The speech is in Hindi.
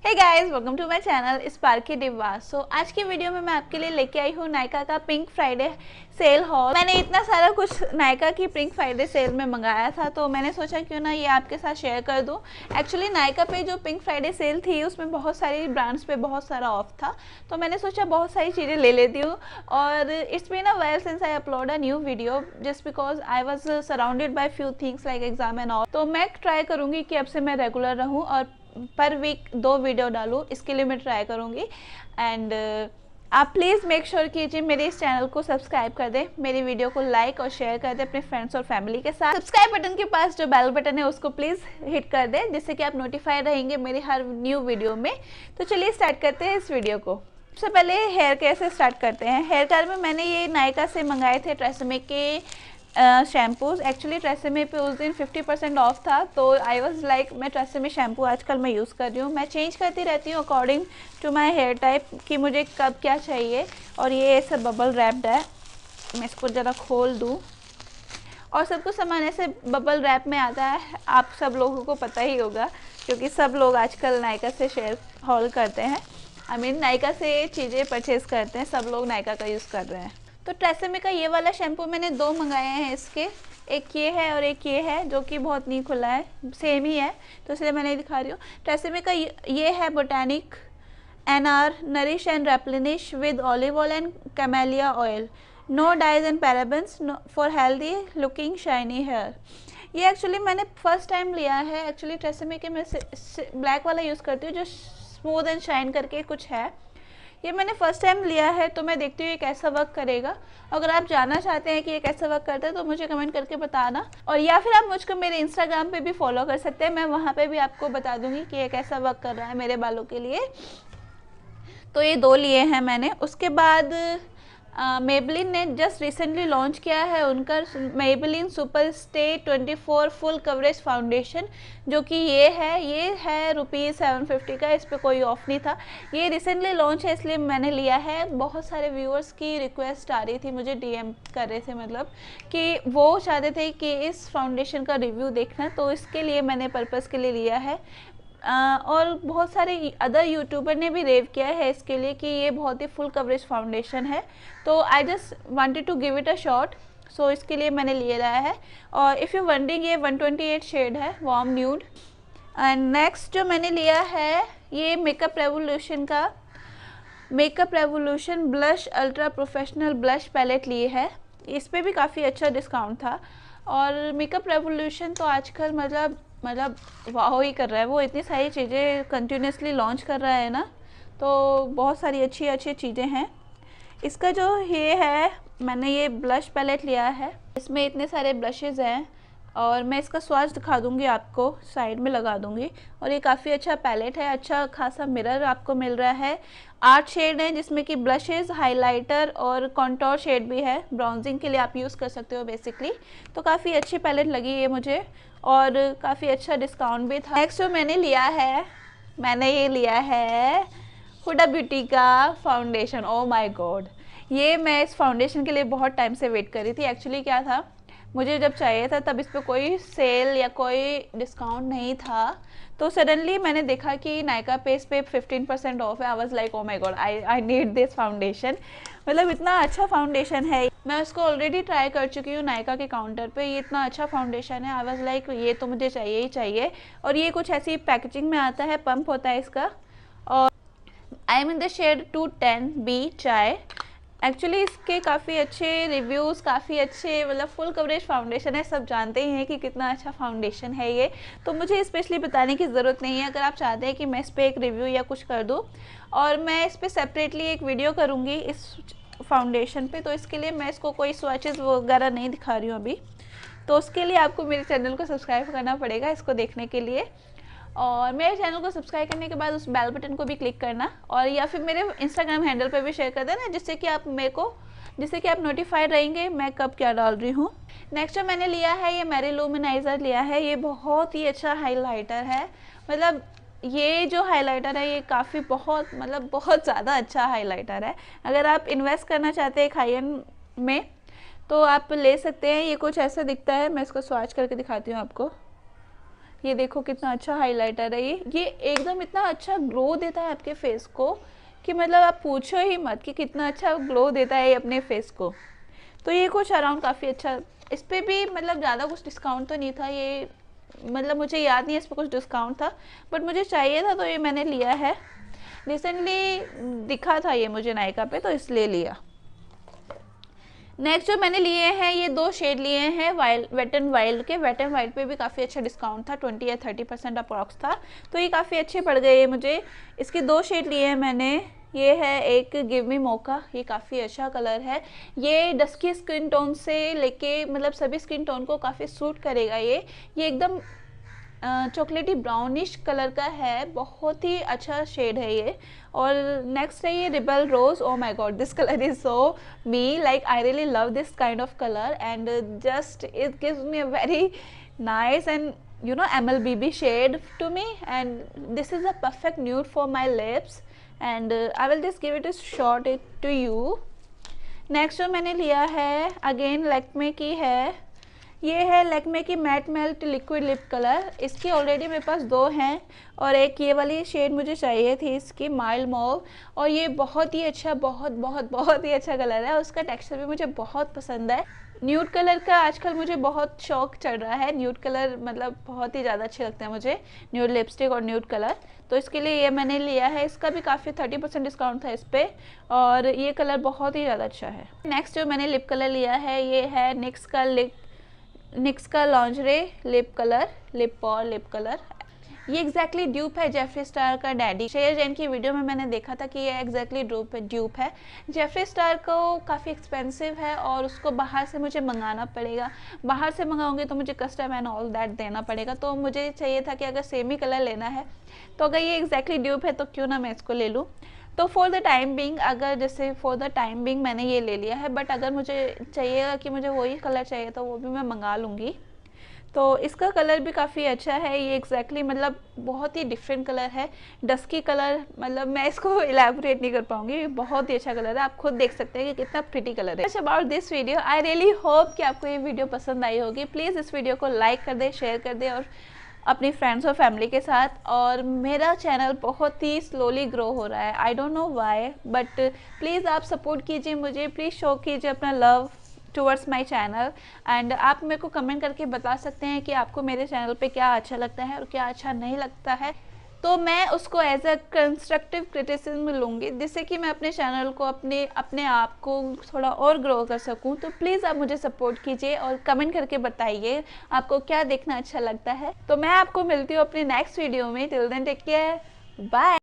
Hey guys, welcome to my channel Sparky डिब्बा। सो आज की वीडियो में मैं आपके लिए लेके आई हूँ नायका का पिंक फ्राइडे सेल हॉल। मैंने इतना सारा कुछ नायका की पिंक फ्राइडे सेल में मंगाया था, तो मैंने सोचा क्यों ना ये आपके साथ शेयर कर दूँ। एक्चुअली नायका पे जो पिंक फ्राइडे सेल थी उसमें बहुत सारी ब्रांड्स पे बहुत सारा ऑफ था, तो मैंने सोचा बहुत सारी चीज़ें ले लेती हूँ। और it's been a while since I upload a new video just because I was surrounded by few things like exam and all. तो मैं ट्राई करूँगी कि अब से मैं रेगुलर रहूँ और पर वीक 2 वीडियो डालूँ, इसके लिए मैं ट्राई करूँगी। एंड आप प्लीज़ मेक श्योर कीजिए मेरे इस चैनल को सब्सक्राइब कर दें, मेरी वीडियो को लाइक और शेयर कर दें अपने फ्रेंड्स और फैमिली के साथ। सब्सक्राइब बटन के पास जो बेल बटन है उसको प्लीज़ हिट कर दें, जिससे कि आप नोटिफाइड रहेंगे मेरी हर न्यू वीडियो में। तो चलिए स्टार्ट करते हैं इस वीडियो को। सबसे पहले हेयर केयर से स्टार्ट करते हैं। हेयर केयर में मैंने ये नायका से मंगाए थे ट्रेसेमे के शैम्पूज़। एक्चुअली ट्रेसेमे पे उस दिन 50% ऑफ था, तो आई वाज लाइक मैं ट्रेसेमे शैम्पू आजकल मैं यूज़ कर रही हूँ। मैं चेंज करती रहती हूँ according to my hair type कि मुझे कब क्या चाहिए। और ये सब बबल रैप्ड है, मैं इसको ज़रा खोल दूँ। और सब कुछ सामान ऐसे बबल रैप में आता है, आप सब लोगों को पता ही होगा क्योंकि सब लोग आजकल नायका से शेयर हॉल करते हैं। आई मीन नायका से चीज़ें परचेज़ करते हैं, सब लोग नायका का यूज़ कर रहे हैं। तो ट्रेसेमे का ये वाला शैम्पू मैंने 2 मंगाए हैं इसके, एक ये है और एक ये है जो कि बहुत नहीं खुला है, सेम ही है तो इसलिए मैं नहीं दिखा रही हूँ। ट्रेसेमे का ये है botanic NR nourish and replenish with olive oil and camellia oil, no dyes and parabens for healthy looking shiny hair. ये एक्चुअली मैंने फर्स्ट टाइम लिया है। एक्चुअली ट्रेसेमे के मैं ब्लैक वाला यूज़ करती हूँ जो स्मूथ एंड शाइन करके कुछ है, ये मैंने फर्स्ट टाइम लिया है, तो मैं देखती हूँ ये कैसा वर्क करेगा। अगर आप जानना चाहते हैं कि ये कैसा वर्क करता है तो मुझे कमेंट करके बताना, और या फिर आप मुझको मेरे इंस्टाग्राम पे भी फॉलो कर सकते हैं, मैं वहाँ पे भी आपको बता दूँगी कि ये कैसा वर्क कर रहा है मेरे बालों के लिए। तो ये 2 लिए हैं मैंने। उसके बाद मेबलिन ने जस्ट रिसेंटली लॉन्च किया है उनका Maybelline super stay 24 full coverage foundation, जो कि ये है ₹750 का। इस पर कोई ऑफ नहीं था, ये रिसेंटली लॉन्च है इसलिए मैंने लिया है। बहुत सारे व्यूअर्स की रिक्वेस्ट आ रही थी, मुझे DM कर रहे थे, मतलब कि वो चाहते थे कि इस फाउंडेशन का रिव्यू देखना, तो इसके लिए मैंने पर्पज़ के लिए लिया है। और बहुत सारे अदर यूट्यूबर ने भी रेव किया है इसके लिए कि ये बहुत ही फुल कवरेज फाउंडेशन है, तो I just wanted to give it a shot, so इसके लिए मैंने ले रहा है। और इफ़ यू वंडरिंग, ये 128 शेड है, वार्म न्यूड। एंड नेक्स्ट जो मैंने लिया है ये Makeup Revolution blush ultra professional blush palette लिए है। इस पर भी काफ़ी अच्छा डिस्काउंट था। और मेकअप रेवोल्यूशन तो आजकल मतलब वाह ही कर रहा है, वो इतनी सारी चीज़ें कंटिन्यूसली लॉन्च कर रहा है ना, तो बहुत सारी अच्छी चीज़ें हैं। इसका जो ये है, मैंने ये ब्लश पैलेट लिया है, इसमें इतने सारे ब्लशेज़ हैं और मैं इसका स्वाच दिखा दूंगी आपको, साइड में लगा दूंगी। और ये काफ़ी अच्छा पैलेट है, अच्छा खासा मिरर आपको मिल रहा है। 8 शेड हैं जिसमें कि ब्लशेज़, हाइलाइटर और कॉन्टोर शेड भी है, ब्राउजिंग के लिए आप यूज़ कर सकते हो बेसिकली। तो काफ़ी अच्छी पैलेट लगी ये मुझे और काफ़ी अच्छा डिस्काउंट भी था। नेक्स्ट जो मैंने ये लिया है हुडा ब्यूटी का फाउंडेशन। ओ माय गॉड, ये मैं इस फाउंडेशन के लिए बहुत टाइम से वेट कर रही थी। एक्चुअली क्या था, मुझे जब चाहिए था तब इस पर कोई सेल या कोई डिस्काउंट नहीं था, तो सडनली मैंने देखा कि नायका पे इस पे 15% ऑफ है। I was like oh my God, I need this foundation. मतलब इतना अच्छा फाउंडेशन है, मैं उसको ऑलरेडी ट्राई कर चुकी हूँ नायका के काउंटर पे, ये इतना अच्छा फाउंडेशन है। आई वाज लाइक ये तो मुझे चाहिए ही चाहिए। और ये कुछ ऐसी पैकेजिंग में आता है, पंप होता है इसका, और I am in the shade 210B chai. Actually इसके काफ़ी अच्छे रिव्यूज़, काफ़ी अच्छे, मतलब फुल कवरेज फाउंडेशन है, सब जानते ही हैं कि कितना अच्छा फाउंडेशन है ये, तो मुझे स्पेशली बताने की ज़रूरत नहीं है। अगर आप चाहते हैं कि मैं इस पर एक रिव्यू या कुछ कर दूँ, और मैं इस पर सेपरेटली एक वीडियो करूँगी इस फाउंडेशन पे, तो इसके लिए मैं इसको कोई स्वैचेस वगैरह नहीं दिखा रही हूँ अभी, तो उसके लिए आपको मेरे चैनल को सब्सक्राइब करना पड़ेगा इसको देखने के लिए। और मेरे चैनल को सब्सक्राइब करने के बाद उस बेल बटन को भी क्लिक करना, और या फिर मेरे इंस्टाग्राम हैंडल पे भी शेयर कर देना, जिससे कि आप नोटिफाइड रहेंगे मैं कब क्या डाल रही हूँ। नेक्स्ट जो मैंने लिया है ये मेरी लुमिनाइज़र लिया है, ये बहुत ही अच्छा हाइलाइटर है। मतलब ये जो हाइलाइटर है ये काफ़ी बहुत ज़्यादा अच्छा हाइलाइटर है। अगर आप इन्वेस्ट करना चाहते हैं एक हाई एंड में तो आप ले सकते हैं। ये कुछ ऐसा दिखता है, मैं इसको स्वाच करके दिखाती हूँ आपको। ये देखो कितना अच्छा हाइलाइटर है ये एकदम इतना अच्छा ग्लो देता है आपके फेस को कि मतलब आप पूछो ही मत कि कितना अच्छा ग्लो देता है ये अपने फेस को। तो ये कुछ अराउंड काफ़ी अच्छा, इस पर भी मतलब ज़्यादा कुछ डिस्काउंट तो नहीं था, ये मतलब मुझे याद नहीं है इस पर कुछ डिस्काउंट था, बट मुझे चाहिए था तो ये मैंने लिया है। रिसेंटली दिखा था ये मुझे नायका पे, तो इसलिए लिया। नेक्स्ट जो मैंने लिए हैं, ये 2 शेड लिए हैं वेट एंड वाइल्ड के। वेट एंड वाइल्ड पे भी काफ़ी अच्छा डिस्काउंट था, 20 या 30% अप्रॉक्स था, तो ये काफ़ी अच्छे पड़ गए मुझे। इसके 2 शेड लिए हैं मैंने। ये है एक गिव मी मोका, ये काफ़ी अच्छा कलर है, ये डस्की स्किन टोन से लेके मतलब सभी स्किन टोन को काफ़ी सूट करेगा। ये एकदम चॉकलेटी ब्राउनिश कलर का है, बहुत ही अच्छा शेड है ये। और नेक्स्ट है ये rebel rose. Oh my God, this colour is so me, like I really love this kind of colour and just it gives me a very nice and you know MLBB shade to me, and this is a perfect nude for my lips, and I will just give it a shot it to you. Next जो मैंने लिया है अगेन लैक्मे की है, ये है लैक्मे की matte melt liquid lip colour. इसकी ऑलरेडी मेरे पास 2 हैं और एक ये वाली शेड मुझे चाहिए थी इसकी माइल्ड मॉव, और ये बहुत ही अच्छा बहुत ही अच्छा कलर है। उसका टेक्सचर भी मुझे बहुत पसंद है। न्यूड कलर का आजकल मुझे बहुत शौक चढ़ रहा है, न्यूड कलर मतलब बहुत ही ज़्यादा अच्छे लगते हैं मुझे, न्यूड लिपस्टिक और न्यूड कलर, तो इसके लिए ये मैंने लिया है। इसका भी काफ़ी 30% डिस्काउंट था इस पर, और ये कलर बहुत ही ज़्यादा अच्छा है। नेक्स्ट जो मैंने लिप कलर लिया है, ये है निक्स का लॉन्जरे लिप कलर, लिप और लिप कलर। ये एग्जैक्टली ड्यूप है जेफरी स्टार का डैडी। श्रेया जैन की वीडियो में मैंने देखा था कि ये एग्जैक्टली ड्यूप है। जेफरी स्टार को काफ़ी एक्सपेंसिव है और उसको बाहर से मुझे मंगाना पड़ेगा, बाहर से मंगाऊंगी तो मुझे कस्टम एंड ऑल दैट देना पड़ेगा, तो मुझे चाहिए था कि अगर सेम ही कलर लेना है तो अगर ये एग्जैक्टली ड्यूप है तो क्यों ना मैं इसको ले लूँ। तो फॉर द टाइम बिंग मैंने ये ले लिया है, बट अगर मुझे चाहिएगा कि मुझे वही कलर चाहिए तो वो भी मैं मंगा लूँगी। तो इसका कलर भी काफ़ी अच्छा है, ये एग्जैक्टली मतलब बहुत ही डिफरेंट कलर है, डस्की कलर, मतलब मैं इसको इलेबोरेट नहीं कर पाऊंगी, बहुत ही अच्छा कलर है, आप खुद देख सकते हैं कि कितना प्रिटी कलर है। About this video, I really hope कि आपको ये वीडियो पसंद आई होगी। प्लीज़ इस वीडियो को लाइक कर दे, शेयर कर दे और अपनी फ्रेंड्स और फैमिली के साथ। और मेरा चैनल बहुत ही स्लोली ग्रो हो रहा है, I don't know why, but please आप सपोर्ट कीजिए मुझे, प्लीज़ शो कीजिए अपना love towards my channel, and आप मेरे को कमेंट करके बता सकते हैं कि आपको मेरे चैनल पे क्या अच्छा लगता है और क्या अच्छा नहीं लगता है, तो मैं उसको एज अ कंस्ट्रक्टिव क्रिटिसिज्म लूँगी, जिससे कि मैं अपने चैनल को अपने आप को थोड़ा और ग्रो कर सकूँ। तो प्लीज़ आप मुझे सपोर्ट कीजिए और कमेंट करके बताइए आपको क्या देखना अच्छा लगता है। तो मैं आपको मिलती हूँ अपने नेक्स्ट वीडियो में, till then take care, bye.